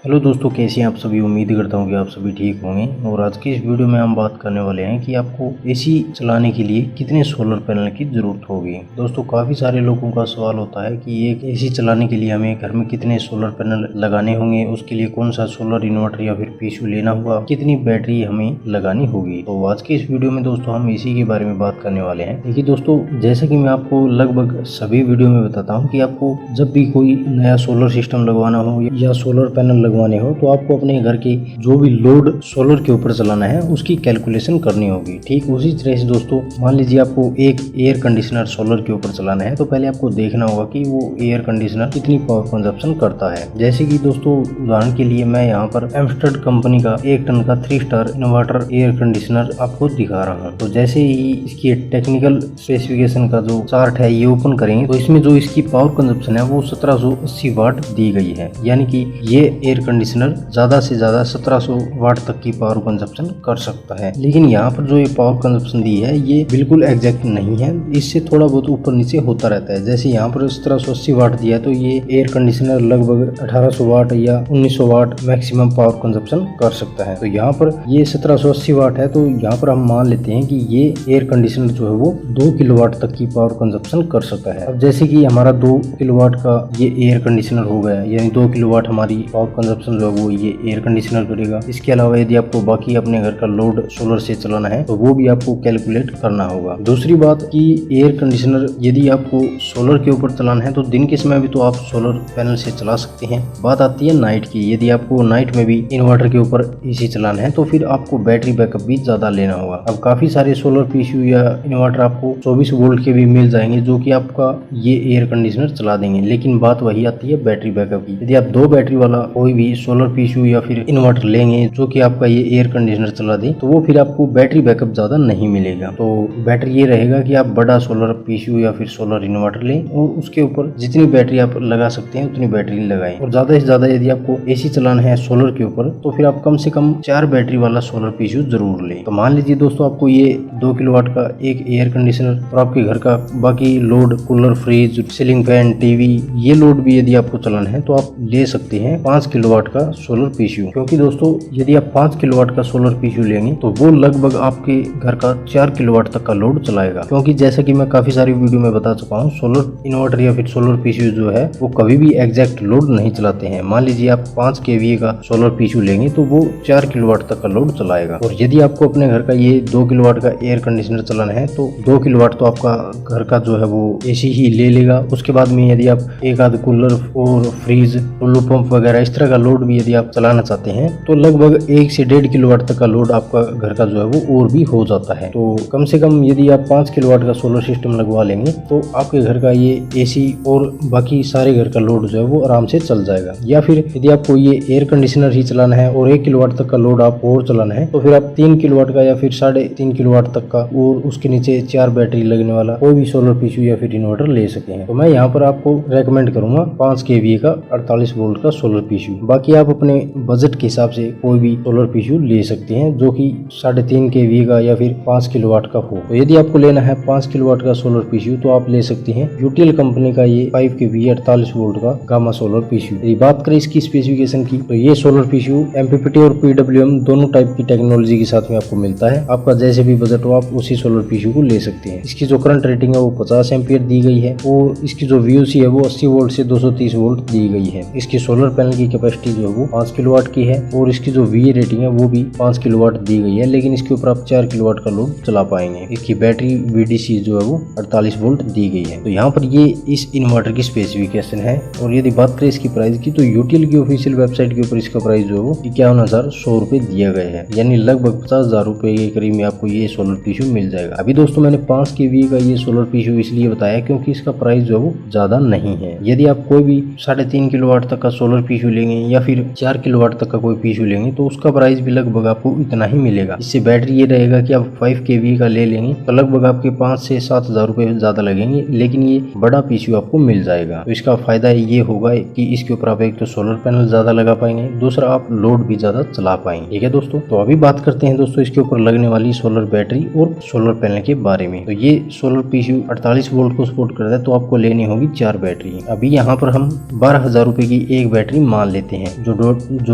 Hello दोस्तों, कैसे हैं आप सभी। उम्मीद करता हूं कि आप सभी ठीक होंगे। और आज की इस वीडियो में हम बात करने वाले हैं कि आपको एसी चलाने के लिए कितने सोलर पैनल की ज़रूरत होगी। दोस्तों, काफ़ी सारे लोगों का सवाल होता है कि एक एसी चलाने के लिए हमें घर में कितने सोलर पैनल लगाने होंगे, उसके लिए कौन सा सोलर इन्वर्टर या फिर पीसीयू लेना होगा, कितनी बैटरी हमें लगानी होगी। तो आज की इस वीडियो में दोस्तों हम एसी के बारे में बात करने वाले हैं। देखिए दोस्तों, जैसे कि मैं आपको लगभग सभी वीडियो में बताता हूँ कि आपको जब भी कोई नया सोलर सिस्टम लगवाना हो या सोलर पैनल लगवाने हो तो आपको अपने घर के जो भी लोड सोलर के ऊपर चलाना है उसकी कैलकुलेशन करनी होगी। ठीक उसी तरह से दोस्तों, मान लीजिए आपको एक एयर कंडीशनर सोलर के ऊपर चलाना है तो पहले आपको देखना होगा कि वो एयर कंडीशनर कितनी पावर कंजप्शन करता है। जैसे कि दोस्तों, उदाहरण के लिए मैं यहाँ पर एम्स्टर्ड कंपनी का 1 टन का 3 स्टार इन्वर्टर एयर कंडीशनर आपको दिखा रहा हूँ। तो जैसे ही इसकी टेक्निकल स्पेसिफिकेशन का जो चार्ट है ये ओपन करेंगे तो इसमें जो इसकी पावर कंजप्शन है वो 1780 वाट दी गई है। यानी कि ये एयर कंडीशनर ज्यादा से ज्यादा 1700 वाट तक की पावर कंजप्शन कर सकता है। लेकिन यहाँ पर जो ये पावर कंजप्शन दी है ये बिल्कुल एग्जैक्ट नहीं है, इससे थोड़ा बहुत ऊपर नीचे होता रहता है। जैसे यहाँ पर 1780 वाट दिया है तो ये एयर कंडीशनर लगभग 1800 वाट या 1900 वाट मैक्सिमम पावर कंजप्शन कर सकता है। तो यहाँ पर ये 1780 वाट है तो यहाँ पर हम मान लेते हैं कि ये एयर कंडीशनर जो है वो 2 किलोवाट तक की पावर कंजप्शन कर सकता है। अब जैसे कि हमारा 2 किलोवाट का ये एयर कंडीशनर हो गया, यानी 2 किलोवाट हमारी पावर कंजप्शन जो है वो ये एयर कंडीशनर करेगा। इसके अलावा यदि आपको बाकी अपने घर का लोड सोलर से चलाना है तो वो भी आपको कैलकुलेट करना होगा। दूसरी बात कि एयर कंडीशनर यदि आपको सोलर के ऊपर चलाना है तो दिन के समय भी तो आप सोलर पैनल से चला सकते हैं। बात आती है नाइट की, यदि आपको नाइट में भी इन्वर्टर के ऊपर एसी चलाना है तो फिर आपको बैटरी बैकअप भी ज्यादा लेना होगा। अब काफी सारे सोलर पीसीयू या इन्वर्टर आपको 24 वोल्ट के भी मिल जाएंगे जो कि आपका ये एयर कंडीशनर चला देंगे। लेकिन बात वही आती है बैटरी बैकअप की। यदि आप 2 बैटरी वाला कोई भी सोलर पीसीयू या फिर इन्वर्टर लेंगे जो कि आपका ये एयर कंडीशनर चला दे तो वो फिर आपको बैटरी बैकअप ज्यादा नहीं मिलेगा। तो बेटर ये रहेगा कि आप बड़ा सोलर पीसीयू या फिर सोलर इन्वर्टर लें और उसके ऊपर जितनी बैटरी आप लगा सकते हैं उतनी बैटरी लगाएं। और ज्यादा से ज्यादा यदि आपको एसी चलाना है सोलर के ऊपर तो फिर आप कम से कम 4 बैटरी वाला सोलर पीसीयू जरूर लें। तो मान लीजिए दोस्तों, आपको ये 2 किलोवाट का एक एयर कंडीशनर और आपके घर का बाकी load cooler, fridge, ceiling fan, TV, ये लोड भी यदि आपको चलाना है तो आप ले सकते हैं 5 किलोवाट का सोलर पीसीयू। क्योंकि दोस्तों, यदि आप 5 किलोवाट का सोलर पीसीयू लेंगे तो वो लगभग आपके घर का 4 किलोवाट तक का लोड चलाएगा। क्योंकि जैसा कि मैं काफी सारी वीडियो में बता चुका हूँ, सोलर इन्वर्टर या फिर सोलर पीसीयू जो है वो कभी भी एग्जैक्ट लोड नहीं चलाते हैं। मान लीजिए आप 5 केवीए का सोलर पीसीयू लेंगे तो वो 4 किलोवाट तक का लोड चलाएगा। और यदि आपको अपने घर का ये 2 किलोवाट का एयर कंडीशनर चलाना है तो 2 किलोवाट तो आपका घर का जो है वो एसी ही ले लेगा। उसके बाद में यदि आप एक आध कूलर और फ्रिज, टुल्लू पंप वगैरह इस तरह का लोड भी यदि आप चलाना चाहते हैं तो लगभग 1 से 1.5 किलोवाट तक का लोड आपका घर का जो है वो और भी हो जाता है। तो कम से कम यदि आप 5 किलोवाट का सोलर सिस्टम लगवा लेंगे तो आपके घर का ये एसी और बाकी सारे घर का लोड जो है वो आराम से चल जाएगा। या फिर यदि आपको ये एयर कंडीशनर ही चलाना है और 1 किलोवाट तक का लोड आप और चलाना है तो फिर आप 3 किलोवाट का या फिर 3.5 किलोवाट तक का और उसके नीचे 4 बैटरी लगने वाला कोई भी सोलर पीसीयू या फिर इन्वर्टर ले सके हैं। तो मैं यहाँ पर आपको रेकमेंड करूंगा 5 केवीए का 48 वोल्ट का सोलर पीसीयू। बाकी आप अपने बजट के हिसाब से कोई भी सोलर पीसीयू ले सकते हैं जो कि 3.5 केवीए का या फिर 5 किलोवाट का हो। तो यदि आपको लेना है 5 किलोवाट का सोलर पीसीयू तो आप ले सकते हैं यूटीएल कंपनी का ये 5 केवीए 48 वोल्ट का गामा सोलर पीसीयू। यदि बात करें इसकी स्पेसिफिकेशन की तो ये सोलर पीसीयू एमपीपीटी और पीडब्ल्यूएम दोनों टाइप की टेक्नोलॉजी के साथ में आपको मिलता है। आपका जैसे भी बजट हो आप उसी सोलर पीसीयू को ले सकते हैं। इसकी जो करंट रेटिंग है वो 50 एम्पियर दी गई है और इसकी जो वीओसी है वो 80 वोल्ट से 230 वोल्ट दी गई है। इसकी सोलर पैनल की कैपेसिटी जो है वो 5 किलोवाट की है और इसकी जो वी रेटिंग है वो भी 5 किलोवाट दी गई है। लेकिन इसके ऊपर आप 4 किलोवाट का लोड चला पाएंगे। इसकी बैटरी वीडीसी जो है वो 48 वोल्ट दी गई है। तो यहाँ पर ये इस इन्वर्टर की स्पेसिफिकेशन है। और यदि बात करें इसकी प्राइस की तो यूटीएल की ऑफिशियल वेबसाइट के ऊपर इसका प्राइस जो है वो 51,100 रुपए दिया गया है। यानी लगभग 50,000 रुपए के करीब में आपको ये सोलर पीसीयू मिल जाएगा। अभी दोस्तों, मैंने 5 केवीए का ये सोलर पीसीयू इसलिए बताया क्योंकि इसका प्राइस जो है वो ज्यादा नहीं है। यदि आप कोई भी 3.5 किलोवाट तक का सोलर पीसीयू लेंगे या फिर 4 किलोवाट तक का कोई पीसीयू लेंगे तो उसका प्राइस भी लगभग आपको इतना ही मिलेगा। इससे बैटरी ये रहेगा कि आप 5 केवीए का ले लेंगे तो लगभग आपके 5 से 7,000 रुपए ज्यादा लगेंगे, लेकिन ये बड़ा पीसीयू आपको मिल जाएगा। तो इसका फायदा ये होगा कि इसके ऊपर आप एक तो सोलर पैनल ज्यादा लगा पाएंगे, दूसरा आप लोड भी ज्यादा चला पाएंगे। ठीक है दोस्तों, तो अभी बात करते हैं दोस्तों इसके ऊपर लगने वाली सोलर बैटरी और सोलर पैनल के बारे में। तो ये सोलर पीसीयू 48 वोल्ट को सपोर्ट करता है तो आपको लेनी होगी 4 बैटरी। अभी यहाँ पर हम 12,000 रुपए की एक बैटरी मान लेते लेते हैं जो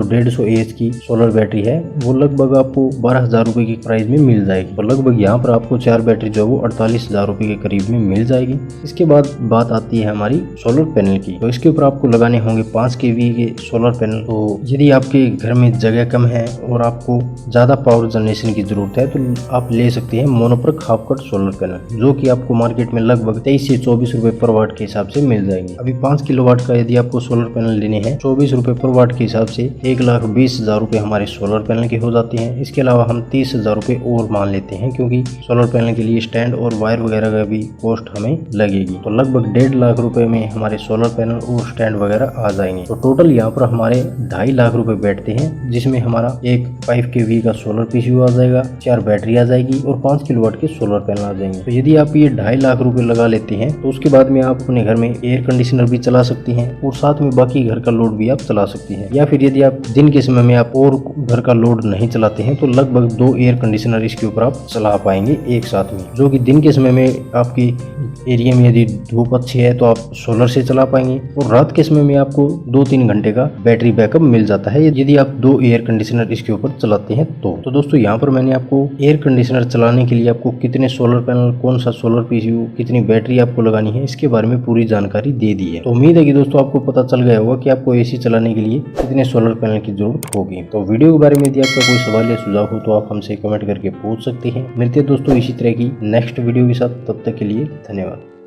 150 AH की सोलर बैटरी है वो लगभग आपको 12,000 रुपए की प्राइस में मिल जाएगी। तो लगभग यहाँ पर आपको 4 बैटरी जो है वो 48,000 रुपए के करीब में मिल जाएगी। इसके बाद बात आती है हमारी सोलर पैनल की। तो इसके ऊपर आपको लगाने होंगे 5 kV के सोलर पैनल। तो यदि आपके घर में जगह कम है और आपको ज्यादा पावर जनरेशन की जरूरत है तो आप ले सकते हैं मोनोप्रक हाफ कट सोलर पैनल, जो कि आपको मार्केट में लगभग 23 से 24 रुपए पर वाट के हिसाब से मिल जाएंगे। अभी 5 किलोवाट का यदि आपको सोलर पैनल लेने हैं 24 रुपए पर वाट के हिसाब से 1,20,000 रुपए हमारे सोलर पैनल के हो जाते हैं। इसके अलावा हम 30,000 रुपए और मान लेते हैं क्योंकि सोलर पैनल के लिए स्टैंड और वायर वगैरह का भी कॉस्ट हमें लगेगी। तो लगभग 1.5 लाख रुपए में हमारे सोलर पैनल और स्टैंड वगैरह आ जाएंगे। तो टोटल यहाँ पर हमारे 2.5 लाख रुपए बैठते हैं, जिसमें हमारा एक 5 kV का सोलर PCU आ जाएगा, 4 बैटरी आ जाएगी और 5 किलोवाट के सोलर पैनल आ जाएंगे। तो यदि आप ये 2.5 लाख रुपए लगा लेते हैं तो उसके बाद में आप अपने घर में एयर कंडीशनर भी चला सकती हैं और साथ में बाकी घर का लोड भी आप चला सकती हैं। या फिर यदि आप दिन के समय में आप और घर का लोड नहीं चलाते हैं तो लगभग 2 एयर कंडीशनर इसके ऊपर आप चला पाएंगे एक साथ में, जो कि दिन के समय में आपकी एरिया में यदि धूप अच्छी है तो आप सोलर से चला पाएंगे और रात के समय में आपको 2-3 घंटे का बैटरी बैकअप मिल जाता है यदि आप 2 एयर कंडीशनर इसके ऊपर चलाते हैं। तो दोस्तों यहाँ पर मैंने आपको एयर कंडीशनर चलाने के लिए आपको कितने सोलर पैनल, कौन सा सोलर PCU, कितनी बैटरी आपको लगानी है, इसके बारे में पूरी जानकारी दे दी है। तो उम्मीद है कि दोस्तों आपको पता चल गया होगा कि आपको AC चलाने के लिए कितने सोलर पैनल की जरूरत होगी। तो वीडियो के बारे में यदि आपका कोई सवाल या सुझाव हो तो आप हमसे कमेंट करके पूछ सकते हैं। मिलते हैं दोस्तों इसी तरह की नेक्स्ट वीडियो के साथ, तब तक के लिए धन्यवाद।